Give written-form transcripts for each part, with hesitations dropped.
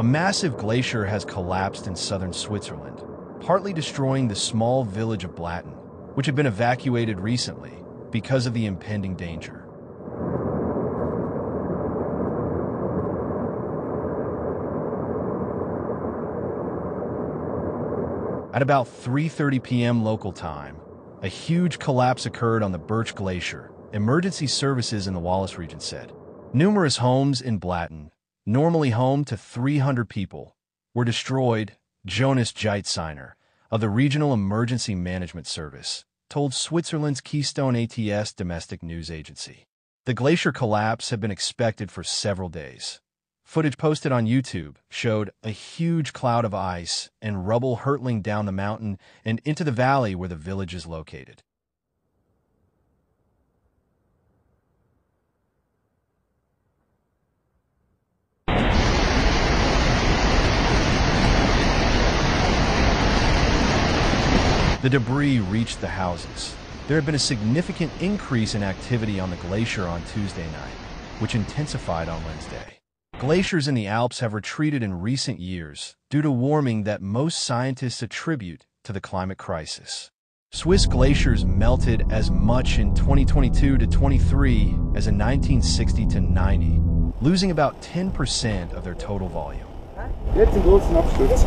A massive glacier has collapsed in southern Switzerland, partly destroying the small village of Blatten, which had been evacuated recently because of the impending danger. At about 3:30 p.m. local time, a huge collapse occurred on the Birch Glacier, emergency services in the Wallis region said. Numerous homes in Blatten, normally home to 300 people, were destroyed, Jonas Jeitziner, of the Regional Emergency Management Service, told Switzerland's Keystone-ATS domestic news agency. The glacier collapse had been expected for several days. Footage posted on YouTube showed a huge cloud of ice and rubble hurtling down the mountain and into the valley where the village is located. The debris reached the houses. There had been a significant increase in activity on the glacier on Tuesday night, which intensified on Wednesday. Glaciers in the Alps have retreated in recent years due to warming that most scientists attribute to the climate crisis. Swiss glaciers melted as much in 2022 to 23 as in 1960 to 90, losing about 10% of their total volume. Jetzt einen großen Absturz.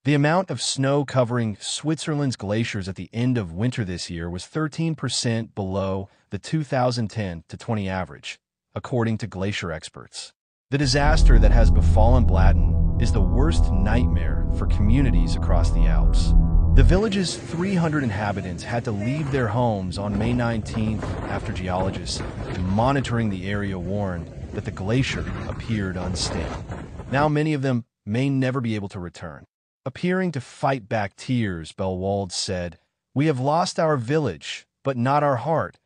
The amount of snow covering Switzerland's glaciers at the end of winter this year was 13% below the 2010 to 20 average, according to glacier experts. The disaster that has befallen Blatten is the worst nightmare for communities across the Alps. The village's 300 inhabitants had to leave their homes on May 19th after geologists monitoring the area warned that the glacier appeared unstable. Now many of them may never be able to return. Appearing to fight back tears, Bellwald said, "We have lost our village, but not our heart.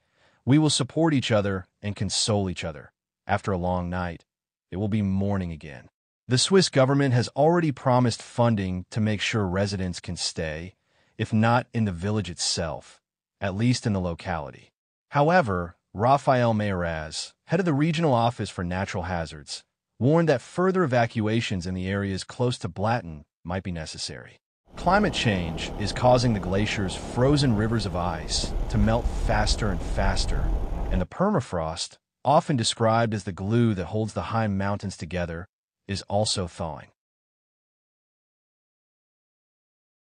We will support each other and console each other. After a long night, it will be morning again." The Swiss government has already promised funding to make sure residents can stay, if not in the village itself, at least in the locality. However, Raphael Mayoraz, head of the Regional Office for Natural Hazards, warned that further evacuations in the areas close to Blatten might be necessary. Climate change is causing the glacier's frozen rivers of ice to melt faster and faster, and the permafrost, often described as the glue that holds the high mountains together, is also thawing.